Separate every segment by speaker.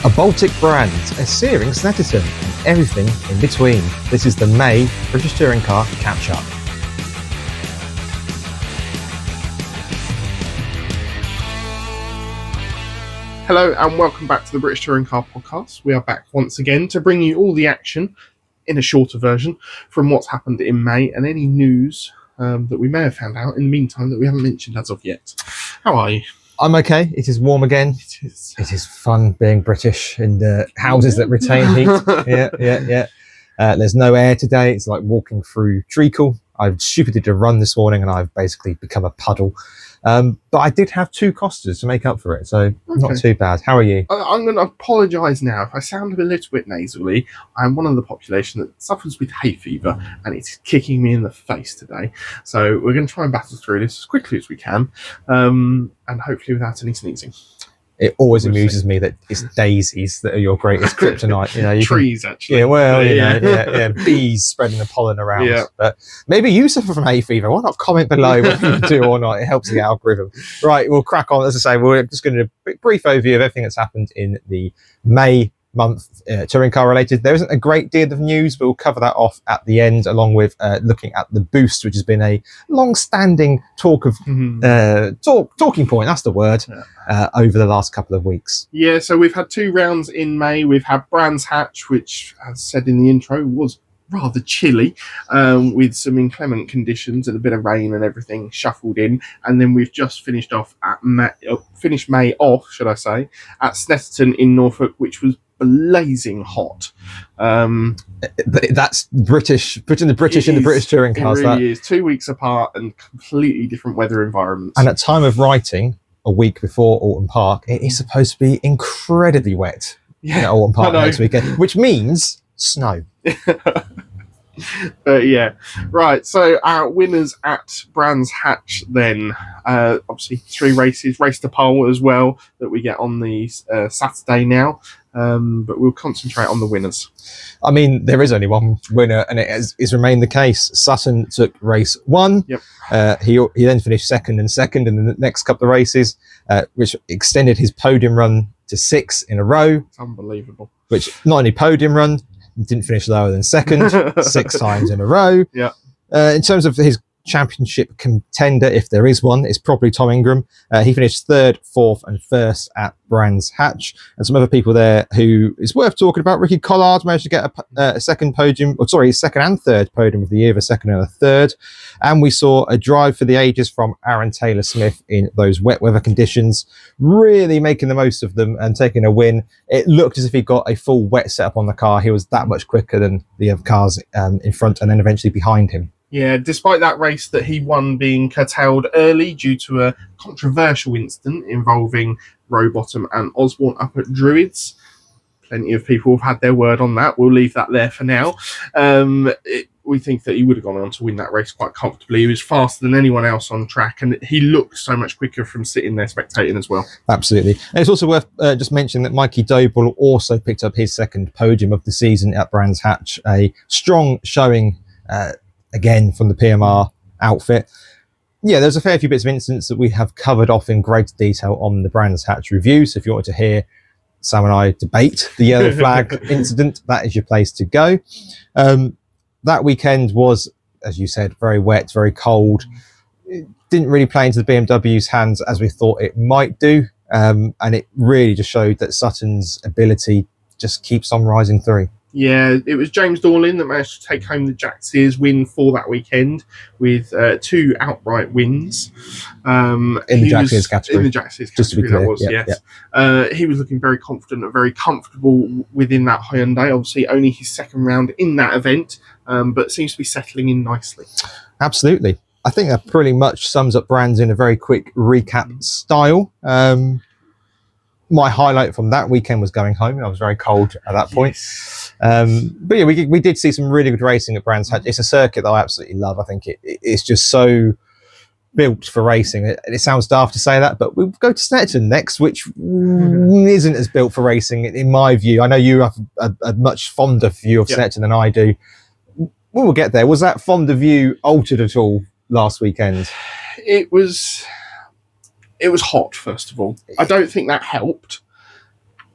Speaker 1: A Baltic brand, a searing Snetterton, and everything in between. This is the May British Touring Car Catch-Up.
Speaker 2: Hello and welcome back to the British Touring Car Podcast. We are back once again to bring you all the action in a shorter version from what's happened in May and any news that we may have found out in the meantime that we haven't mentioned as of yet. How are you?
Speaker 1: I'm okay. It is warm again. It is fun being British in the houses that retain heat. Yeah. There's no air today. It's like walking through treacle. I stupidly did a run this morning and I've basically become a puddle. But I did have 2 Costas to make up for it, so not too bad. How are you?
Speaker 2: I'm going to apologise now. If I sound a little bit nasally, I'm one of the population that suffers with hay fever and it's kicking me in the face today. So we're going to try and battle through this as quickly as we can and hopefully without any sneezing.
Speaker 1: It always amuses me that it's daisies that are your greatest kryptonite. You know,
Speaker 2: trees actually.
Speaker 1: Yeah, well, yeah. Bees spreading the pollen around. Yeah. But maybe you suffer from hay fever. Why not comment below whether you do or not? It helps the algorithm. Right, we'll crack on. As I say, we're just going to do a brief overview of everything that's happened in the May month touring car related. There isn't a great deal of news, but we'll cover that off at the end, along with looking at the boost, which has been a long-standing talking point. That's the word. Over the last couple of weeks.
Speaker 2: Yeah, so we've had 2 rounds in May. We've had Brands Hatch, which, as said in the intro, was rather chilly, with some inclement conditions and a bit of rain and everything shuffled in. And then we've just finished off at finished May off, should I say, at Snetterton in Norfolk, which was blazing hot.
Speaker 1: That's British, putting the British in the British touring cars.
Speaker 2: It really is 2 weeks apart and completely different weather environments.
Speaker 1: And at time of writing, a week before Alton Park, it is supposed to be incredibly wet at Alton Park next weekend, which means snow.
Speaker 2: But yeah, right. So our winners at Brands Hatch then, obviously 3 races, race to pole as well that we get on the Saturday now. But we'll concentrate on the winners.
Speaker 1: I mean, there is only one winner, and it has remained the case. Sutton took race 1.
Speaker 2: Yep.
Speaker 1: He then finished second in the next couple of races, which extended his podium run to 6 in a row.
Speaker 2: It's unbelievable.
Speaker 1: Which not only podium run, didn't finish lower than second 6 times in a row.
Speaker 2: Yeah.
Speaker 1: In terms of his championship contender, if there is one, it's probably Tom Ingram. He finished 3rd, 4th and 1st at Brands Hatch. And some other people there who is worth talking about. Ricky Collard managed to get a second podium, second and third podium of the year, the second and a third. And we saw a drive for the ages from Aaron Taylor-Smith in those wet weather conditions, really making the most of them and taking a win. It looked as if he got a full wet setup on the car. He was that much quicker than the other cars in front and then eventually behind him.
Speaker 2: Yeah, despite that race that he won being curtailed early due to a controversial incident involving Rowbottom and Osborne up at Druids. Plenty of people have had their word on that. We'll leave that there for now. We think that he would have gone on to win that race quite comfortably. He was faster than anyone else on track, and he looked so much quicker from sitting there spectating as well.
Speaker 1: Absolutely. And it's also worth just mentioning that Mikey Doble also picked up his second podium of the season at Brands Hatch. A strong showing again from the PMR outfit. Yeah, there's a fair few bits of incidents that we have covered off in great detail on the Brands Hatch review. So if you wanted to hear Sam and I debate the yellow flag incident, that is your place to go. That weekend was, as you said, very wet, very cold. It didn't really play into the BMW's hands as we thought it might do. And it really just showed that Sutton's ability just keeps on rising through.
Speaker 2: Yeah, it was James Dorlin that managed to take home the Jack Sears win for that weekend with 2 outright wins.
Speaker 1: In the Jack Sears category.
Speaker 2: In the Jack Sears category, that was, yes. He was looking very confident and very comfortable within that Hyundai. Obviously, only his second round in that event, but seems to be settling in nicely.
Speaker 1: Absolutely. I think that pretty much sums up Brands in a very quick recap style. My highlight from that weekend was going home. I was very cold at that point. But yeah, we did see some really good racing at Brands Hatch. It's a circuit that I absolutely love. I think it's just so built for racing. It sounds daft to say that, but we'll go to Snetterton next, which isn't as built for racing in my view. I know you have a much fonder view of Snetterton than I do. We will get there. Was that fonder view altered at all last weekend?
Speaker 2: It was hot, first of all. I don't think that helped.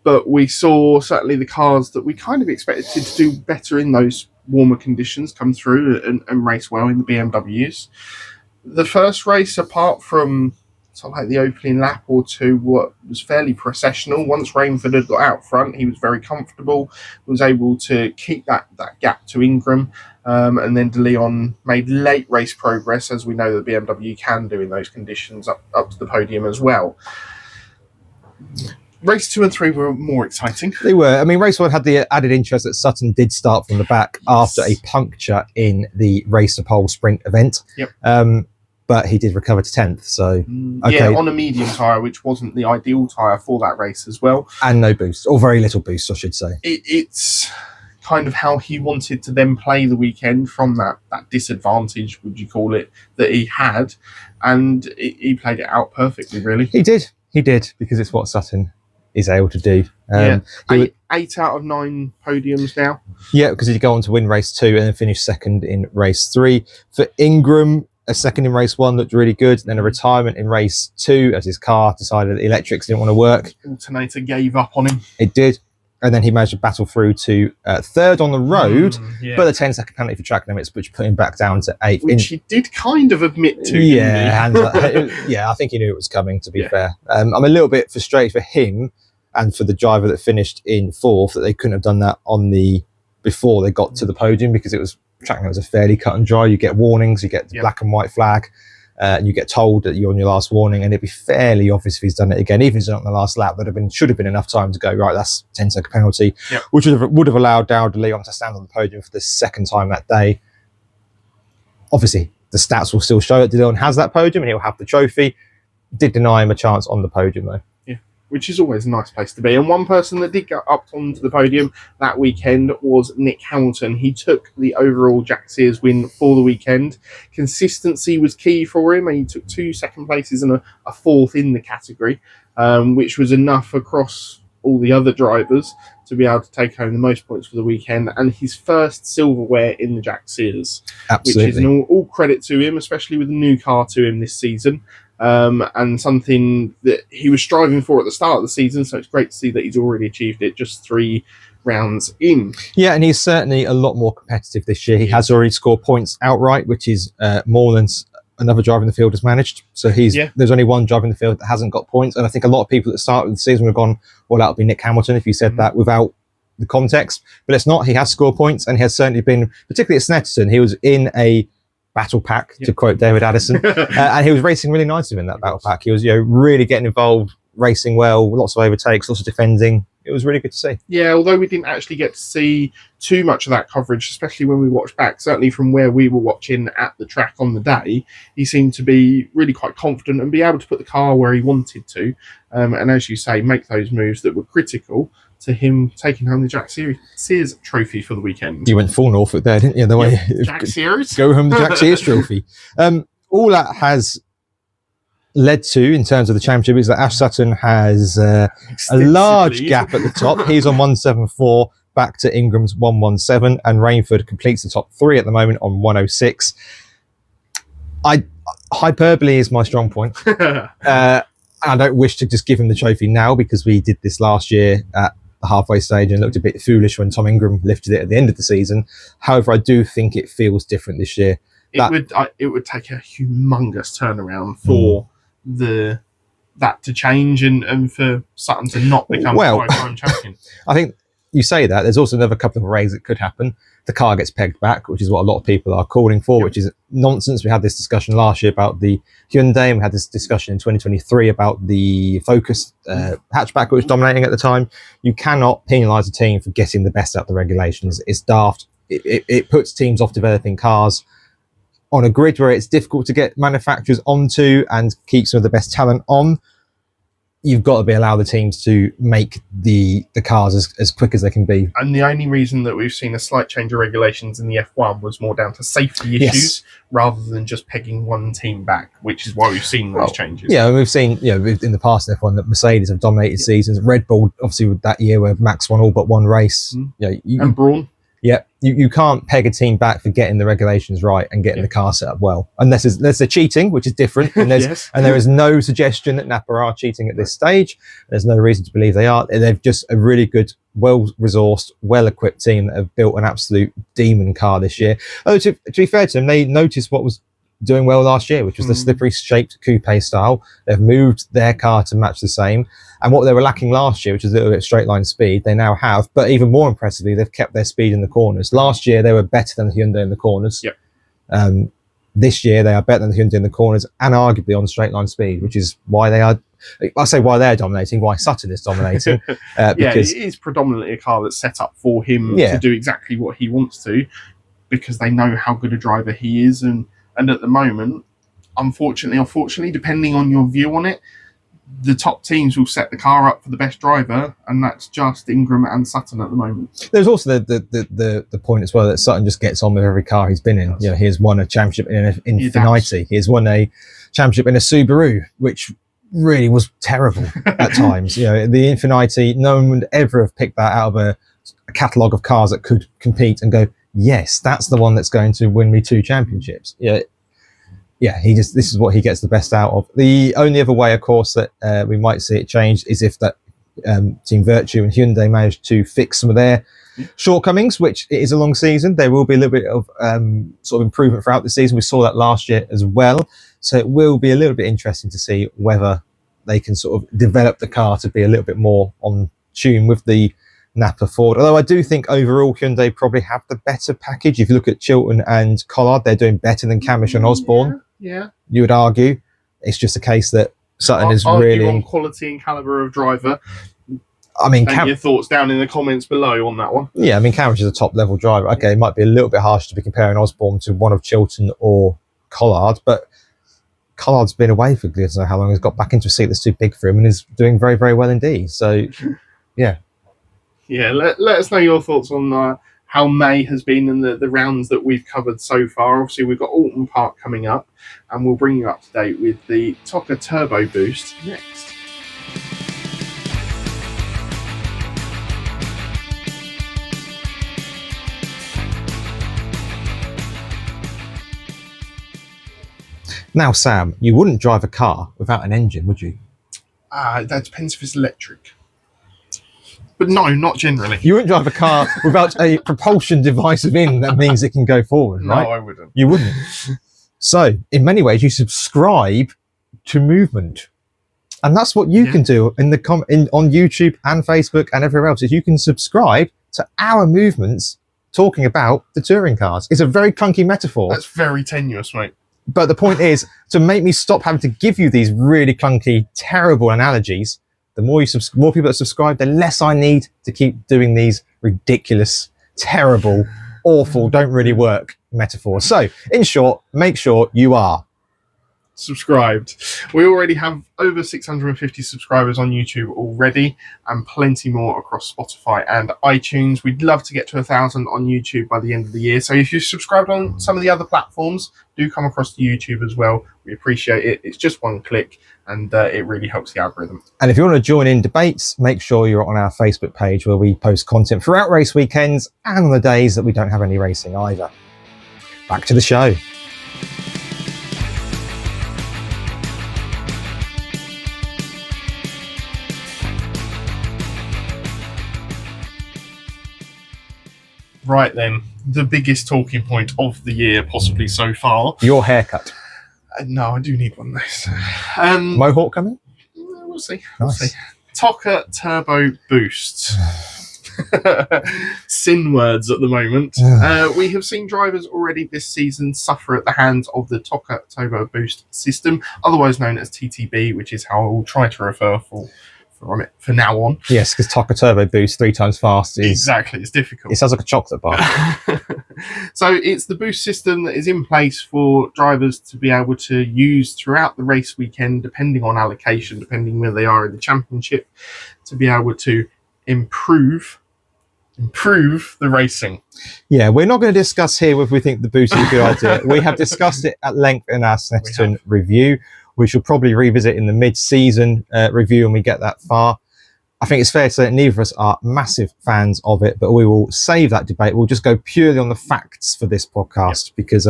Speaker 2: but we saw certainly the cars that we kind of expected to do better in those warmer conditions come through and race well in the BMWs. The first race, apart from sort of like the opening lap or two, was fairly processional. Once Rainford had got out front, he was very comfortable, was able to keep that gap to Ingram, and then De Leon made late race progress, as we know that BMW can do in those conditions, up to the podium as well. Race 2 and 3 were more exciting.
Speaker 1: They were. I mean, race 1 had the added interest that Sutton did start from the back after a puncture in the race to pole sprint event.
Speaker 2: Yep.
Speaker 1: But he did recover to 10th, so okay.
Speaker 2: Yeah, on a medium tyre, which wasn't the ideal tyre for that race as well.
Speaker 1: And no boost, or very little boost, I should say.
Speaker 2: It's kind of how he wanted to then play the weekend from that disadvantage, would you call it, that he had, and he played it out perfectly, really.
Speaker 1: He did, because it's what Sutton is able to do.
Speaker 2: Eight out of 9 podiums now.
Speaker 1: Yeah, because he'd go on to win race 2 and then finish second in race 3. For Ingram, a second in race 1 looked really good, then a retirement in race 2 as his car decided the electrics didn't want to work.
Speaker 2: Alternator gave up on him.
Speaker 1: It did, and then he managed to battle through to 3rd on the road, but a 10-second penalty for track limits, which put him back down to 8th.
Speaker 2: Which he did kind of admit to.
Speaker 1: Yeah, I think he knew it was coming, to be fair. I'm a little bit frustrated for him and for the driver that finished in 4th that they couldn't have done that before they got to the podium, because it was track limits are fairly cut and dry. You get warnings, you get the black and white flag, and you get told that you're on your last warning, and it'd be fairly obvious if he's done it again. Even if he's not on the last lap, should have been enough time to go, right, that's 10-second penalty, which would have allowed Darryl De Leon to stand on the podium for the second time that day. Obviously, the stats will still show that De Leon has that podium and he'll have the trophy. Did deny him a chance on the podium, though.
Speaker 2: Which is always a nice place to be. And one person that did get up onto the podium that weekend was Nick Hamilton. He took the overall Jack Sears win for the weekend. Consistency was key for him, and he took 2 second places and a 4th in the category, which was enough across all the other drivers to be able to take home the most points for the weekend, and his first silverware in the Jack Sears.
Speaker 1: Absolutely.
Speaker 2: Which is all credit to him, especially with the new car to him this season. And something that he was striving for at the start of the season, so it's great to see that he's already achieved it just 3 rounds in. Yeah,
Speaker 1: and he's certainly a lot more competitive this year. He has already scored points outright, which is more than another driver in the field has managed. So there's only one driver in the field that hasn't got points, and I think a lot of people at the start of the season would have gone, well, that would be Nick Hamilton if you said that without the context, but it's not. He has scored points, and he has certainly been, particularly at Snetterton, he was in a battle pack, to quote David Addison, and he was racing really nicely in that battle pack. He was really getting involved, racing well, lots of overtakes, lots of defending. It was really good to see.
Speaker 2: Yeah, although we didn't actually get to see too much of that coverage, especially when we watched back, certainly from where we were watching at the track on the day, he seemed to be really quite confident and be able to put the car where he wanted to, and as you say, make those moves that were critical to him taking home the Jack Sears trophy for the weekend.
Speaker 1: You went full Norfolk there, didn't you? The way
Speaker 2: Jack Sears?
Speaker 1: Go home the Jack Sears trophy. All that has led to, in terms of the championship, is that Ash Sutton has a large gap at the top. He's on 174, back to Ingram's 117, and Rainford completes the top 3 at the moment on 106. Hyperbole is my strong point. I don't wish to just give him the trophy now, because we did this last year at the halfway stage and looked a bit foolish when Tom Ingram lifted it at the end of the season. However, I do think it feels different this year.
Speaker 2: It would take a humongous turnaround for that to change and for Sutton to not become five-time champion.
Speaker 1: I think you say that. There's also another couple of ways it could happen. The car gets pegged back, which is what a lot of people are calling for, which is nonsense. We had this discussion last year about the Hyundai, and we had this discussion in 2023 about the Focus hatchback, which was dominating at the time. You cannot penalise a team for getting the best out of the regulations. It's daft. It puts teams off developing cars on a grid where it's difficult to get manufacturers onto and keep some of the best talent on. You've got to be allow the teams to make the cars as quick as they can be.
Speaker 2: And the only reason that we've seen a slight change of regulations in the F1 was more down to safety issues rather than just pegging one team back, which is why we've seen those changes.
Speaker 1: Yeah, we've seen in the past in F1 that Mercedes have dominated seasons. Red Bull, obviously, with that year where Max won all but one race.
Speaker 2: And Brawn.
Speaker 1: Yeah, you can't peg a team back for getting the regulations right and getting the car set up well, unless there's the cheating, which is different, and and there is no suggestion that Napa are cheating at this stage. There's no reason to believe they are. They've just a really good, well-resourced, well-equipped team that have built an absolute demon car this year. Oh, to be fair to them, they noticed what was doing well last year, which was the slippery shaped coupe style. They've moved their car to match the same, and what they were lacking last year, which was a little bit of straight line speed, they now have. But even more impressively, they've kept their speed in the corners. Last year they were better than the Hyundai in the corners. This year they are better than the Hyundai in the corners and arguably on straight line speed, which is why they are, I say why they're dominating, why Sutton is dominating. Because
Speaker 2: it is predominantly a car that's set up for him to do exactly what he wants to, because they know how good a driver he is. And at the moment, unfortunately, depending on your view on it, the top teams will set the car up for the best driver, and that's just Ingram and Sutton at the moment.
Speaker 1: There's also the point as well that Sutton just gets on with every car he's been in. You know, he has won a championship in an Infiniti. He has won a championship in a Subaru, which really was terrible at times. You know, the Infiniti, no one would ever have picked that out of a catalogue of cars that could compete and go, yes, that's the one that's going to win me 2 championships. Yeah, this is what he gets the best out of. The only other way, of course, that we might see it change is if that Team Virtue and Hyundai manage to fix some of their shortcomings, which it is a long season. There will be a little bit of sort of improvement throughout the season. We saw that last year as well. So it will be a little bit interesting to see whether they can sort of develop the car to be a little bit more on tune with the Napa Ford. Although I do think overall Hyundai probably have the better package. If you look at Chilton and Collard, they're doing better than Camish and Osborne.
Speaker 2: Yeah.
Speaker 1: You would argue. It's just a case that Sutton is really
Speaker 2: on quality and caliber of driver.
Speaker 1: I mean,
Speaker 2: your thoughts down in the comments below on that one.
Speaker 1: Yeah, I mean, Camish is a top level driver. Okay, it might be a little bit harsh to be comparing Osborne to one of Chilton or Collard, but Collard's been away for goodness knows how long. He's got back into a seat that's too big for him and is doing very, very well indeed. So, yeah.
Speaker 2: Yeah, let us know your thoughts on how May has been in the rounds that we've covered so far. Obviously, we've got Alton Park coming up, and we'll bring you up to date with the TOCA Turbo Boost next.
Speaker 1: Now, Sam, you wouldn't drive a car without an engine, would you?
Speaker 2: That depends if it's electric. But no, not generally.
Speaker 1: You wouldn't drive a car without a propulsion device within that means it can go forward, right?
Speaker 2: No, I wouldn't.
Speaker 1: You wouldn't. So, in many ways, you subscribe to movement. And that's what you can do on YouTube and Facebook and everywhere else, is you can subscribe to our movements talking about the touring cars. It's a very clunky metaphor.
Speaker 2: That's very tenuous, mate.
Speaker 1: But the point is, to make me stop having to give you these really clunky, terrible analogies, the more people that subscribe, the less I need to keep doing these ridiculous, terrible, awful, don't really work metaphors. So, in short, make sure you are
Speaker 2: subscribed. We already have over 650 subscribers on YouTube already, and plenty more across Spotify and iTunes. We'd love to get to 1,000 on YouTube by the end of the year. So if you've subscribed on some of the other platforms, do come across to YouTube as well. We appreciate it. It's just one click, and it really helps the algorithm.
Speaker 1: And if you want to join in debates, make sure you're on our Facebook page, where we post content throughout race weekends and on the days that we don't have any racing either. Back to the show.
Speaker 2: Right then, the biggest talking point of the year, possibly so far.
Speaker 1: Your haircut.
Speaker 2: No, I do need one of those.
Speaker 1: Mohawk coming?
Speaker 2: We'll see.
Speaker 1: Nice.
Speaker 2: We'll see. TOCA Turbo Boost. Sin words at the moment. We have seen drivers already this season suffer at the hands of the TOCA Turbo Boost system, otherwise known as TTB, which is how I will try to refer from it for now on.
Speaker 1: Yes, because TOCA Turbo Boost 3 times fast is...
Speaker 2: Exactly, it's difficult.
Speaker 1: It sounds like a chocolate bar.
Speaker 2: So it's the boost system that is in place for drivers to be able to use throughout the race weekend, depending on allocation, depending where they are in the championship, to be able to improve the racing.
Speaker 1: Yeah, we're not going to discuss here whether we think the boost is a good idea. We have discussed it at length in our Snetterton review. We shall probably revisit in the mid-season review when we get that far. I think it's fair to say that neither of us are massive fans of it, but we will save that debate. We'll just go purely on the facts for this podcast because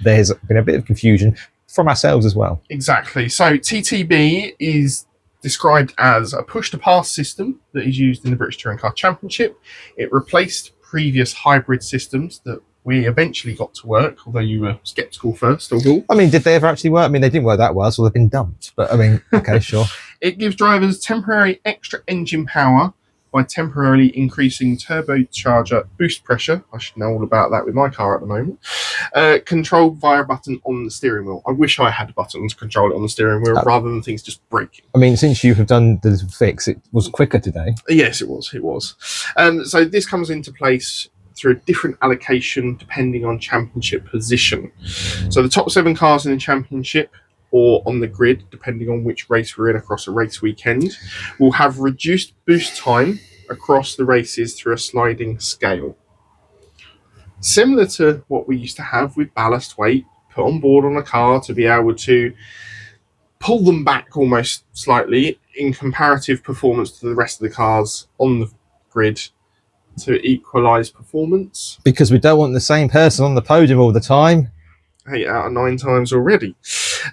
Speaker 1: there's been a bit of confusion from ourselves as well.
Speaker 2: Exactly. So TTB is described as a push-to-pass system that is used in the British Touring Car Championship. It replaced previous hybrid systems that we eventually got to work, although you were sceptical first of all.
Speaker 1: I mean, did they ever actually work? I mean, they didn't work that well, so they've been dumped. But I mean, okay, sure.
Speaker 2: It gives drivers temporary extra engine power by temporarily increasing turbocharger boost pressure. I should know all about that with my car at the moment. Controlled via a button on the steering wheel. I wish I had a button to control it on the steering wheel rather than things just breaking.
Speaker 1: I mean, since you have done the fix, it was quicker today.
Speaker 2: Yes, it was. It was. So this comes into place through a different allocation depending on championship position. So the top 7 cars in the championship or on the grid, depending on which race we're in across a race weekend, will have reduced boost time across the races through a sliding scale. Similar to what we used to have with ballast weight put on board on a car to be able to pull them back almost slightly in comparative performance to the rest of the cars on the grid to equalise performance.
Speaker 1: Because we don't want the same person on the podium all the time.
Speaker 2: 8 out of 9 times already.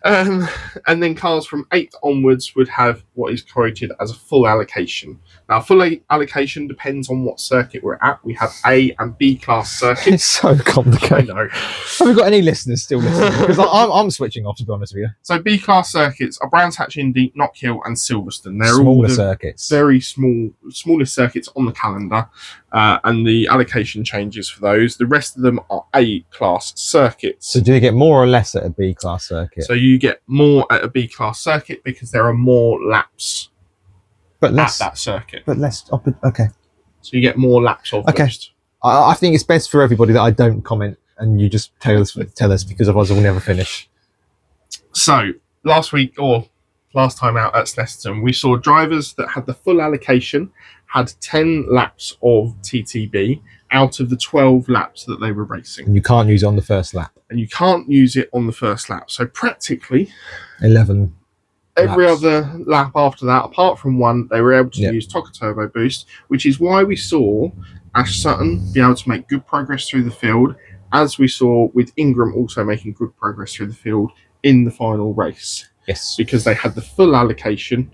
Speaker 2: And then cars from 8th onwards would have what is quoted as a full allocation. Now, full allocation depends on what circuit we're at. We have A and B class circuits.
Speaker 1: It's so complicated.
Speaker 2: I know.
Speaker 1: Have we got any listeners still listening? Because I'm switching off, to be honest with you.
Speaker 2: So B class circuits are Brands Hatch, Indy, Knock Hill and Silverstone. They're
Speaker 1: Smaller
Speaker 2: all the
Speaker 1: circuits.
Speaker 2: very smallest circuits on the calendar. And the allocation changes for those. The rest of them are A class circuits.
Speaker 1: So do you get more or less at a B class circuit?
Speaker 2: So you get more at a B class circuit because there are more laps
Speaker 1: but less,
Speaker 2: at that circuit.
Speaker 1: But less. Okay.
Speaker 2: So you get more laps of boost.
Speaker 1: I think it's best for everybody that I don't comment and you just tell us because otherwise we'll never finish.
Speaker 2: So last time out at Snetterton, we saw drivers that had the full allocation had 10 laps of TTB out of the 12 laps that they were racing.
Speaker 1: And you can't use it on the first lap.
Speaker 2: And you can't use it on the first lap. So practically
Speaker 1: 11
Speaker 2: every
Speaker 1: laps.
Speaker 2: other lap after that, apart from one, they were able to use Toca Turbo Boost, which is why we saw Ash Sutton be able to make good progress through the field, as we saw with Ingram also making good progress through the field in the final race.
Speaker 1: Yes.
Speaker 2: Because they had the full allocation.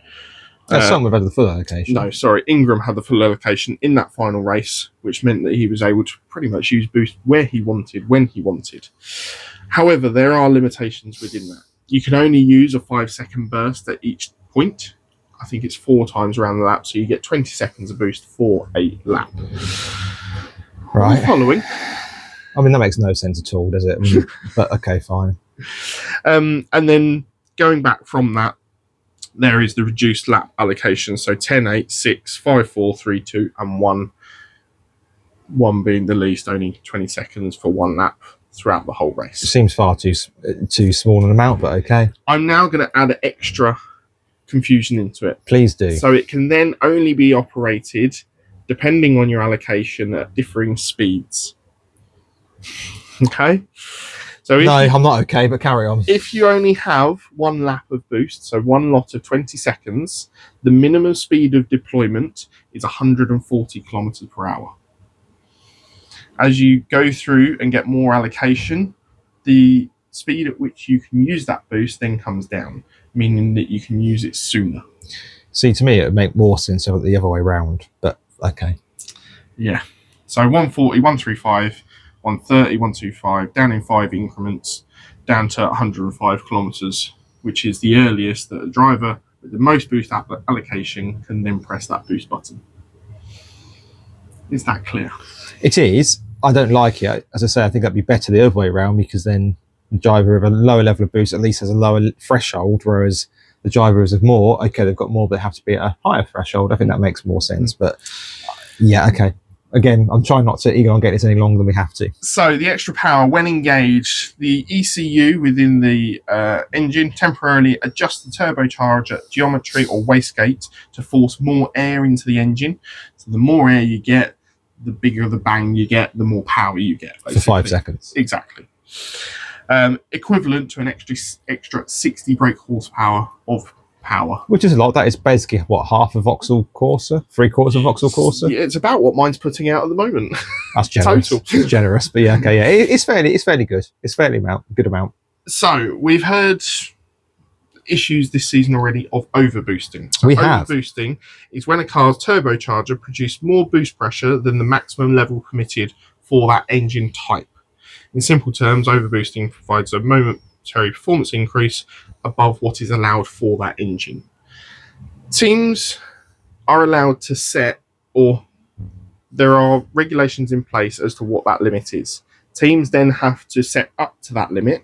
Speaker 1: Some have had the full allocation.
Speaker 2: No, sorry. Ingram had the full allocation in that final race, which meant that he was able to pretty much use boost where he wanted, when he wanted. However, there are limitations within that. You can only use a 5-second burst at each point. I think it's 4 times around the lap, so you get 20 seconds of boost for a lap.
Speaker 1: Right.
Speaker 2: Are you following?
Speaker 1: I mean, that makes no sense at all, does it? I mean, but okay, fine.
Speaker 2: And then going back from that, there is the reduced lap allocation. So 10, 8, 6, 5, 4, 3, 2, and 1. 1 being the least, only 20 seconds for 1 lap throughout the whole race.
Speaker 1: It seems far too small an amount, but okay.
Speaker 2: I'm now going to add extra confusion into it.
Speaker 1: Please do.
Speaker 2: So it can then only be operated, depending on your allocation, at differing speeds. Okay? So
Speaker 1: no, I'm not okay, but carry on.
Speaker 2: If you only have 1 lap of boost, so 1 lot of 20 seconds, the minimum speed of deployment is 140 kilometers per hour. As you go through and get more allocation, the speed at which you can use that boost then comes down, meaning that you can use it sooner.
Speaker 1: See, to me, it would make more sense the other way round, but okay.
Speaker 2: Yeah. So 140, 135, 130, 125, down in 5 increments, down to 105 kilometers, which is the earliest that a driver with the most boost allocation can then press that boost button. Is that clear?
Speaker 1: It is. I don't like it. As I say, I think that'd be better the other way around, because then the driver with a lower level of boost at least has a lower threshold, whereas the driver with more, okay, they've got more, but they have to be at a higher threshold. I think that makes more sense. But yeah, okay. Again, I'm trying not to ego on get this any longer than we have to.
Speaker 2: So the extra power, when engaged, the ECU within the engine temporarily adjusts the turbocharger geometry or wastegate to force more air into the engine. So the more air you get, the bigger the bang you get, the more power you get. Basically.
Speaker 1: For 5 seconds.
Speaker 2: Exactly. Equivalent to an extra 60 brake horsepower of power.
Speaker 1: Which is a lot. That is basically, what, half a Vauxhall Corsa? 3/4 of Vauxhall Corsa?
Speaker 2: Yeah, it's about what mine's putting out at the moment.
Speaker 1: That's generous.
Speaker 2: Total.
Speaker 1: It's generous, but yeah, okay, yeah. It's fairly good. It's fairly good amount.
Speaker 2: So, we've heard issues this season already of overboosting. So
Speaker 1: We have.
Speaker 2: overboosting is when a car's turbocharger produces more boost pressure than the maximum level permitted for that engine type. In simple terms, overboosting provides a momentary performance increase above what is allowed for that engine. Teams are allowed to set, or there are regulations in place as to what that limit is. Teams then have to set up to that limit,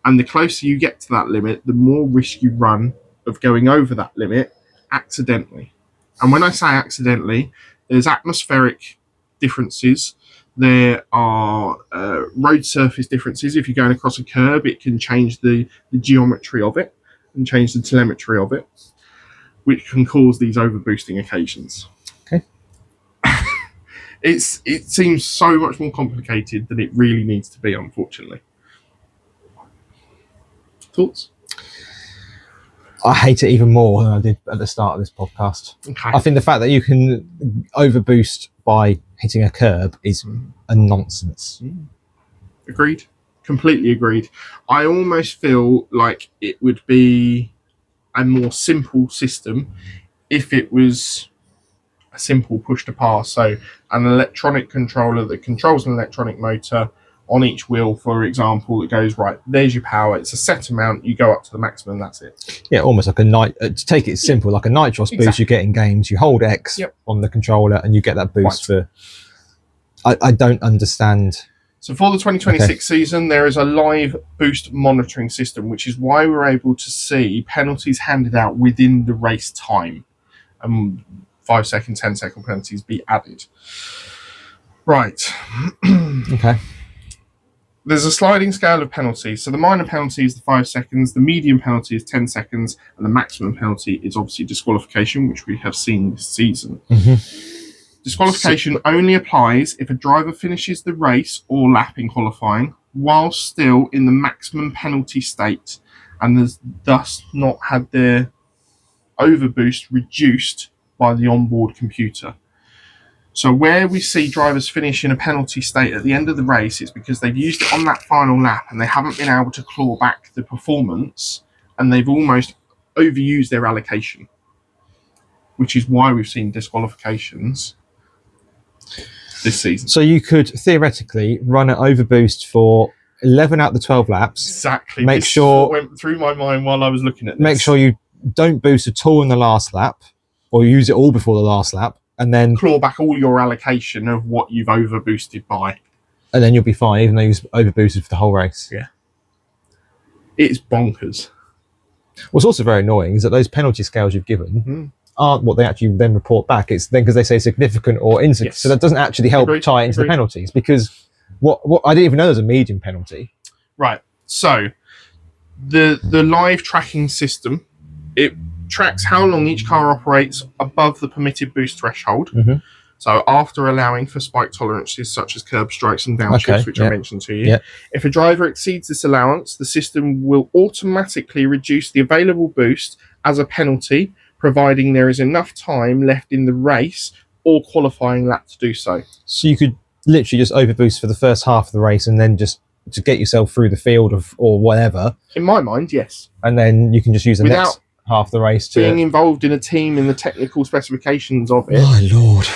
Speaker 2: and the closer you get to that limit, the more risk you run of going over that limit accidentally. And when I say accidentally, there's atmospheric differences. There are road surface differences. If you're going across a curb, it can change the geometry of it and change the telemetry of it, which can cause these overboosting occasions.
Speaker 1: Okay.
Speaker 2: It seems so much more complicated than it really needs to be, unfortunately. Thoughts?
Speaker 1: I hate it even more than I did at the start of this podcast.
Speaker 2: Okay.
Speaker 1: I think the fact that you can overboost by hitting a curb is a nonsense.
Speaker 2: Agreed. Completely agreed. I almost feel like it would be a more simple system if it was a simple push to pass. So an electronic controller that controls an electronic motor on each wheel, for example, that goes, right, there's your power. It's a set amount. You go up to the maximum. That's it.
Speaker 1: Yeah, almost like to take it simple, like a Nitros boost you get in games. You hold X on the controller and you get that boost for... I don't understand.
Speaker 2: So for the 2026 season, there is a live boost monitoring system, which is why we're able to see penalties handed out within the race time. 5-second, 10-second penalties be added. Right.
Speaker 1: Okay.
Speaker 2: There's a sliding scale of penalties. So the minor penalty is the 5 seconds, the medium penalty is 10 seconds, and the maximum penalty is obviously disqualification, which we have seen this season. Disqualification only applies if a driver finishes the race or lap in qualifying while still in the maximum penalty state and has thus not had their overboost reduced by the onboard computer. So where we see drivers finish in a penalty state at the end of the race, it's because they've used it on that final lap and they haven't been able to claw back the performance and they've almost overused their allocation, which is why we've seen disqualifications this season.
Speaker 1: So you could theoretically run an overboost for 11 out of the 12 laps.
Speaker 2: Exactly.
Speaker 1: Make
Speaker 2: this
Speaker 1: sure
Speaker 2: went through my mind while I was looking at this.
Speaker 1: Make sure you don't boost at all in the last lap, or use it all before the last lap, and then
Speaker 2: claw back all your allocation of what you've overboosted by,
Speaker 1: and then you'll be fine, even though you've overboosted for the whole race.
Speaker 2: Yeah, it's bonkers.
Speaker 1: What's also very annoying is that those penalty scales you've given aren't what they actually then report back. It's then because they say significant or insignificant, so that doesn't actually help tie into the penalties. Because what I didn't even know there's a medium penalty.
Speaker 2: Right. So the live tracking system, it tracks how long each car operates above the permitted boost threshold. So after allowing for spike tolerances such as curb strikes and downshifts, which I mentioned to you, if a driver exceeds this allowance, the system will automatically reduce the available boost as a penalty, providing there is enough time left in the race or qualifying lap to do so.
Speaker 1: So you could literally just overboost for the first half of the race and then just to get yourself through the field or whatever.
Speaker 2: In my mind, yes.
Speaker 1: And then you can just use the next half the race to
Speaker 2: being involved in a team in the technical specifications of it.
Speaker 1: My lord.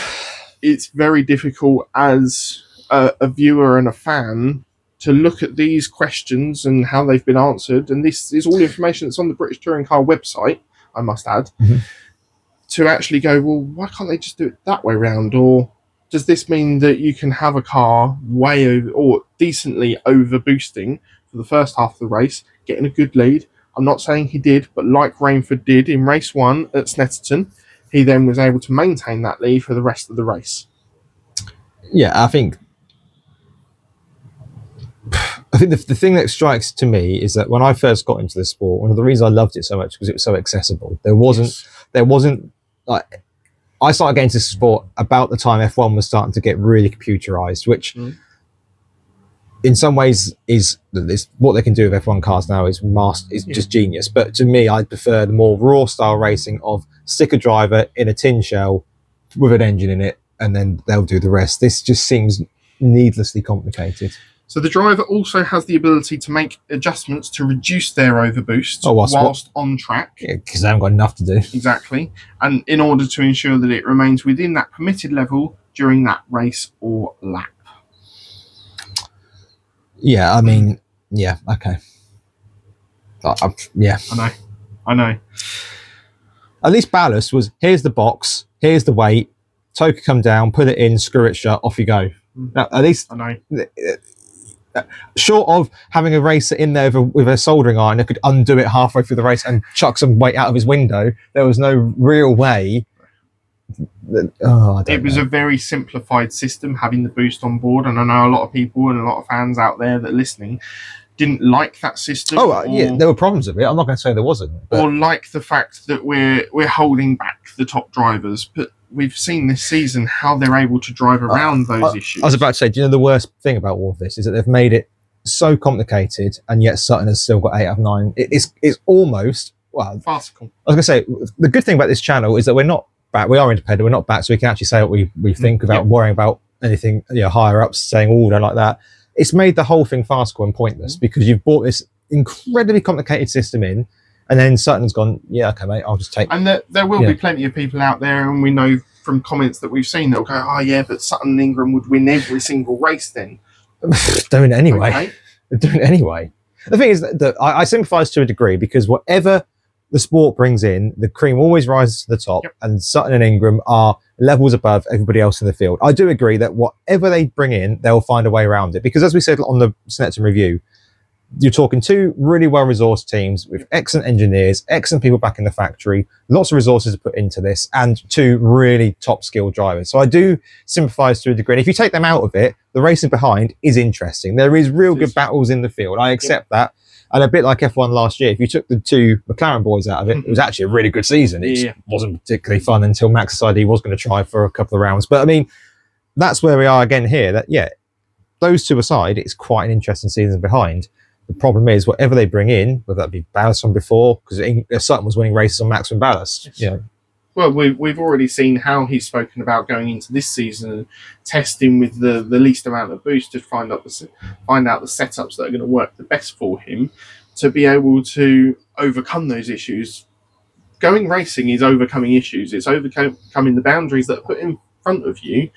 Speaker 2: It's very difficult as a viewer and a fan to look at these questions and how they've been answered. And this is all the information that's on the British Touring Car website, I must add, to actually go, well, why can't they just do it that way round? Or does this mean that you can have a car way over or decently over boosting for the first half of the race, getting a good lead? I'm not saying he did, but like Rainford did in race 1 at Snetterton, he then was able to maintain that lead for the rest of the race.
Speaker 1: Yeah, I think the thing that strikes to me is that when I first got into the sport, one of the reasons I loved it so much because it was so accessible. There wasn't like, I started getting into sport about the time F1 was starting to get really computerized, which in some ways is what they can do with F1 cars now is just genius. But to me, I prefer the more raw style racing of stick a driver in a tin shell with an engine in it, and then they'll do the rest. This just seems needlessly complicated.
Speaker 2: So the driver also has the ability to make adjustments to reduce their overboost whilst on track.
Speaker 1: Yeah, because they haven't got enough to do.
Speaker 2: Exactly. And in order to ensure that it remains within that permitted level during that race or lap.
Speaker 1: Yeah, I mean, yeah, okay. Yeah.
Speaker 2: I know.
Speaker 1: At least ballast was, here's the box, here's the weight, toe could come down, put it in, screw it shut, off you go. Now, at least...
Speaker 2: I know.
Speaker 1: Short of having a racer in there with a soldering iron that could undo it halfway through the race and chuck some weight out of his window, there was no real way.
Speaker 2: It was a very simplified system, having the boost on board, and I know a lot of people and a lot of fans out there that are listening didn't like that system.
Speaker 1: Yeah, there were problems with it. I'm not going to say there wasn't.
Speaker 2: Or like the fact that we're holding back the top drivers, but we've seen this season how they're able to drive around those issues.
Speaker 1: I was about to say, do you know the worst thing about all of this is that they've made it so complicated, and yet Sutton has still got 8 out of 9. It's almost, well,
Speaker 2: farcical.
Speaker 1: I was going to say, the good thing about this channel is that we're not back. We are independent. We're not back, so we can actually say what we think without worrying about anything, higher ups saying, oh, don't like that. It's made the whole thing farcical and pointless because you've brought this incredibly complicated system in, and then Sutton's gone, yeah, okay, mate, I'll just take...
Speaker 2: And there will be plenty of people out there, and we know from comments that we've seen, they'll go, oh, yeah, but Sutton and Ingram would win every single race then.
Speaker 1: Doing it anyway. Okay. Doing it anyway. The thing is that I sympathise to a degree because whatever the sport brings in, the cream always rises to the top, and Sutton and Ingram are levels above everybody else in the field. I do agree that whatever they bring in, they'll find a way around it, because as we said on the Snetton review, you're talking 2 really well-resourced teams with excellent engineers, excellent people back in the factory, lots of resources to put into this, and 2 really top-skilled drivers. So I do sympathise to a degree. And if you take them out of it, the racing behind is interesting. There is real good battles in the field. I accept that. And a bit like F1 last year, if you took the 2 McLaren boys out of it, it was actually a really good season. It wasn't particularly fun until Max decided he was going to try for a couple of rounds. But I mean, that's where we are again here. That those 2 aside, it's quite an interesting season behind. The problem is, whatever they bring in, whether that be ballast from before, because Sutton was winning races on maximum ballast.
Speaker 2: Well, we've already seen how he's spoken about going into this season and testing with the least amount of boost to find out the setups that are going to work the best for him to be able to overcome those issues. Going racing is overcoming issues. It's overcoming the boundaries that are put in front of you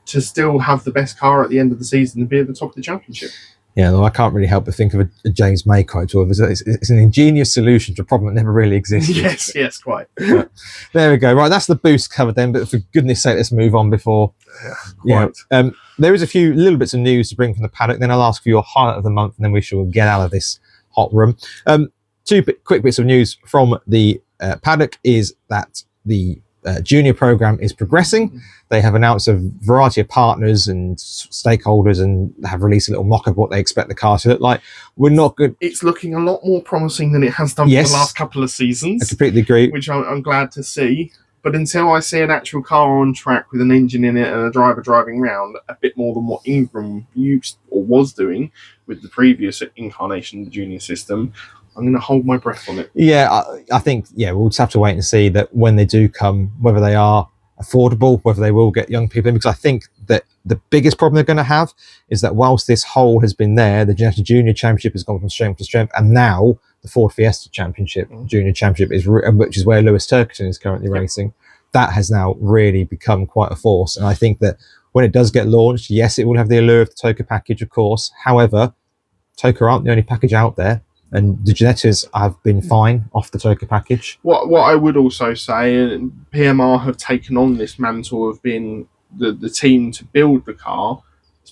Speaker 2: to still have the best car at the end of the season and be at the top of the championship.
Speaker 1: Yeah, though I can't really help but think of a James May quote. It's an ingenious solution to a problem that never really existed.
Speaker 2: Yes, quite.
Speaker 1: There we go. Right, that's the boost covered then. But for goodness sake, let's move on before. There is a few little bits of news to bring from the paddock. Then I'll ask for your highlight of the month, and then we shall get out of this hot room. 2 quick bits of news from the paddock is that the junior program is progressing. They have announced a variety of partners and stakeholders and have released a little mock of what they expect the car to look like. We're not good.
Speaker 2: It's looking a lot more promising than it has done for the last couple of seasons.
Speaker 1: I completely agree.
Speaker 2: Which I'm glad to see. But until I see an actual car on track with an engine in it and a driver driving around, a bit more than what Ingram used or was doing with the previous incarnation of the junior system, I'm going to hold my breath on it.
Speaker 1: Yeah, I think, we'll just have to wait and see that when they do come, whether they are affordable, whether they will get young people in, because I think that the biggest problem they're going to have is that whilst this hole has been there, the Genetic Junior Championship has gone from strength to strength, and now the Ford Fiesta Championship, Junior Championship, which is where Lewis Turkerton is currently racing, that has now really become quite a force. And I think that when it does get launched, yes, it will have the allure of the Toka package, of course. However, Toka aren't the only package out there. And the Genettas have been fine off the Toka package.
Speaker 2: What I would also say, PMR have taken on this mantle of being the team to build the car.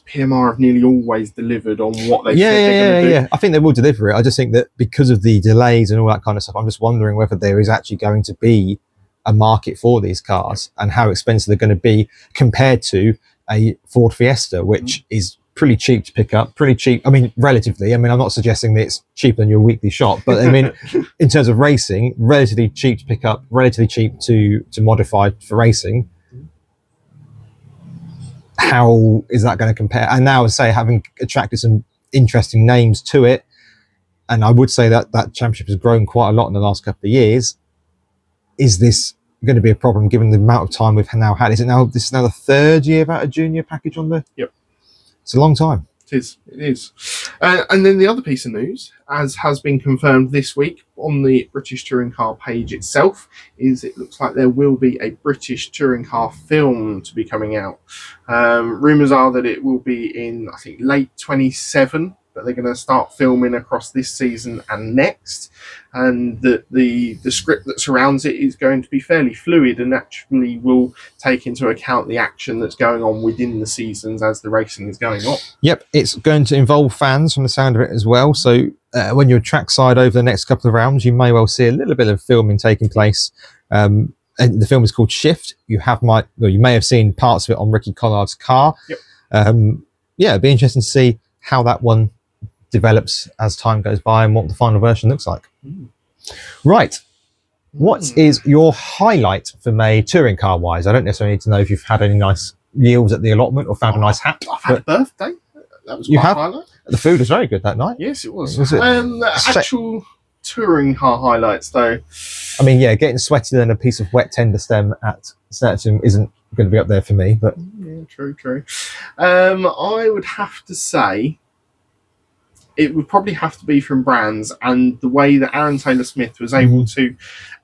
Speaker 2: PMR have nearly always delivered on what they said they're going to do. Yeah,
Speaker 1: I think they will deliver it. I just think that because of the delays and all that kind of stuff, I'm just wondering whether there is actually going to be a market for these cars and how expensive they're going to be compared to a Ford Fiesta, which is pretty cheap to pick up, pretty cheap. I mean, relatively. I mean, I'm not suggesting that it's cheaper than your weekly shop, but I mean, in terms of racing, relatively cheap to pick up, relatively cheap to modify for racing. How is that going to compare? And now, say, having attracted some interesting names to it. And I would say that that championship has grown quite a lot in the last couple of years. Is this going to be a problem given the amount of time we've now had? This is now the third year without a junior package on there?
Speaker 2: Yep.
Speaker 1: It's a long time.
Speaker 2: It is. And then the other piece of news, as has been confirmed this week on the British Touring Car page itself, is it looks like there will be a British Touring Car film to be coming out. Rumours are that it will be in, I think, late 27, but they're going to start filming across this season and next. And that the script that surrounds it is going to be fairly fluid and actually will take into account the action that's going on within the seasons as the racing is going on.
Speaker 1: Yep, it's going to involve fans from the sound of it as well. So when you're trackside over the next couple of rounds, you may well see a little bit of filming taking place. And the film is called Shift. You may have seen parts of it on Ricky Collard's car.
Speaker 2: Yep.
Speaker 1: It'd be interesting to see how that one develops as time goes by and what the final version looks like. Right. What is your highlight for May touring car wise? I don't necessarily need to know if you've had any nice yields at the allotment or found a nice hat.
Speaker 2: I've had a birthday. That was quite a highlight.
Speaker 1: The food was very good that night.
Speaker 2: Yes, it was.
Speaker 1: Was it?
Speaker 2: Actual touring car highlights though.
Speaker 1: I mean, yeah, getting sweatier than a piece of wet tender stem at Snetterton isn't going to be up there for me, but
Speaker 2: yeah, true. I would have to say it would probably have to be from Brands and the way that Aaron Taylor-Smith was able to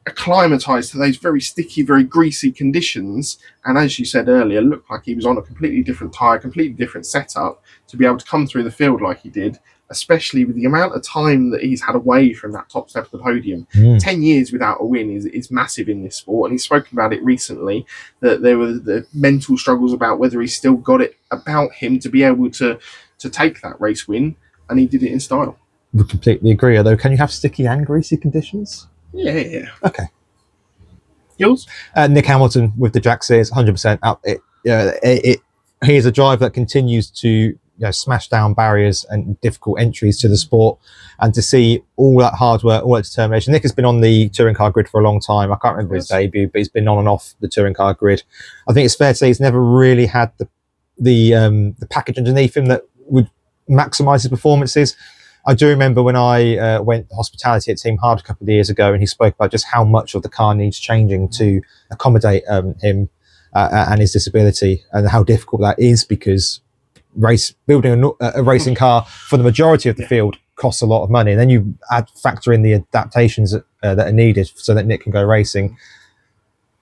Speaker 2: acclimatise to those very sticky, very greasy conditions. And as you said earlier, looked like he was on a completely different tyre, completely different setup to be able to come through the field like he did, especially with the amount of time that he's had away from that top step of the podium. 10 years without a win is massive in this sport. And he's spoken about it recently, that there were the mental struggles about whether he still got it about him to be able to take that race win. And he did it in style.
Speaker 1: Would completely agree. Although, can you have sticky and greasy conditions?
Speaker 2: Yeah.
Speaker 1: Okay.
Speaker 2: Yours?
Speaker 1: Nick Hamilton with the Jack Sears, 100% up. He is a driver that continues to smash down barriers and difficult entries to the sport, and to see all that hard work, all that determination. Nick has been on the touring car grid for a long time. I can't remember his debut, but he's been on and off the touring car grid. I think it's fair to say he's never really had the package underneath him that would maximise his performances. I do remember when I went hospitality at Team Hard a couple of years ago, and he spoke about just how much of the car needs changing to accommodate him and his disability, and how difficult that is, because building a racing car for the majority of the field costs a lot of money, and then you factor in the adaptations that are needed so that Nick can go racing.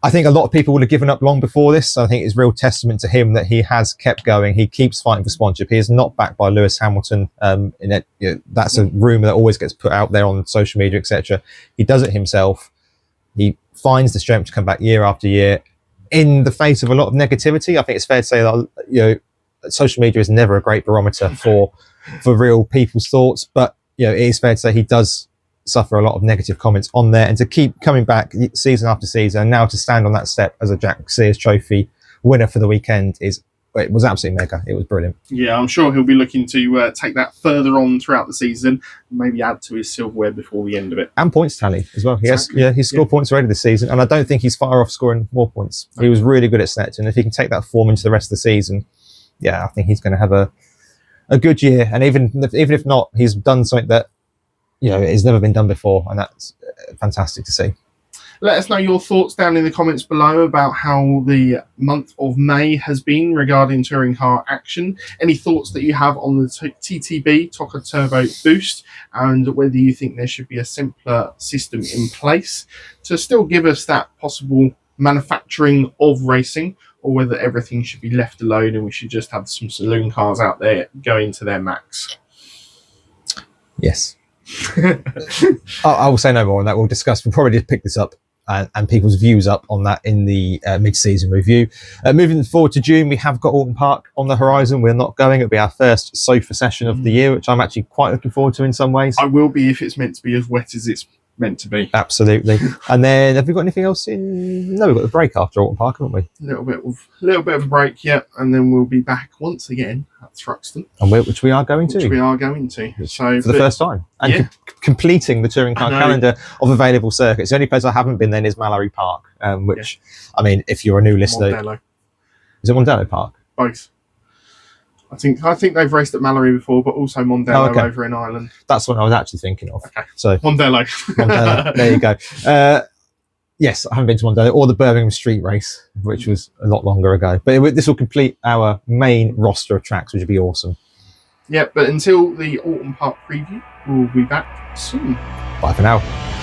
Speaker 1: I think a lot of people would have given up long before this. So I think it's real testament to him that he has kept going. He keeps fighting for sponsorship. He is not backed by Lewis Hamilton. That's a rumour that always gets put out there on social media, etc. He does it himself. He finds the strength to come back year after year in the face of a lot of negativity. I think it's fair to say that social media is never a great barometer for real people's thoughts, but it is fair to say he does suffer a lot of negative comments on there, and to keep coming back season after season, and now to stand on that step as a Jack Sears Trophy winner for the weekend it was absolutely mega. It was brilliant.
Speaker 2: Yeah, I'm sure he'll be looking to take that further on throughout the season, maybe add to his silverware before the end of it.
Speaker 1: And points tally as well. He's scored points already this season, and I don't think he's far off scoring more points. Okay. He was really good at Snetterton. If he can take that form into the rest of the season, I think he's going to have a good year. And even if not, he's done something that it's never been done before, and that's fantastic to see.
Speaker 2: Let us know your thoughts down in the comments below about how the month of May has been regarding touring car action. Any thoughts that you have on the TTB Toca Turbo Boost, and whether you think there should be a simpler system in place to still give us that possible manufacturing of racing, or whether everything should be left alone and we should just have some saloon cars out there going to their max.
Speaker 1: Yes. I will say no more on that. We'll probably just pick this up and people's views up on that in the mid-season review. Moving forward to June, we have got Alton Park on the horizon. We're not going. It'll be our first sofa session of the year, which I'm actually quite looking forward to in some ways.
Speaker 2: I will be, if it's meant to be as wet as it's meant to be.
Speaker 1: Absolutely. And then have we got anything else in? No, we've got the break after Alton Park, haven't we?
Speaker 2: A little bit of a break, yeah, and then we'll be back once again at Thruxton,
Speaker 1: and which we are going to.
Speaker 2: So
Speaker 1: for the first time, and completing the touring car calendar of available circuits. The only place I haven't been then is Mallory Park, which I mean, if you're a new listener,
Speaker 2: Mondello.
Speaker 1: Is it Mondello Park?
Speaker 2: Both. I think they've raced at Mallory before, but also Mondello
Speaker 1: okay.
Speaker 2: over in Ireland.
Speaker 1: That's what I was actually thinking of.
Speaker 2: Okay.
Speaker 1: So
Speaker 2: Mondello.
Speaker 1: Mondello, there you go. Yes, I haven't been to Mondello or the Birmingham Street Race, which was a lot longer ago. But this will complete our main roster of tracks, which would be awesome.
Speaker 2: Yeah, but until the Autumn Park preview, we'll be back soon.
Speaker 1: Bye for now.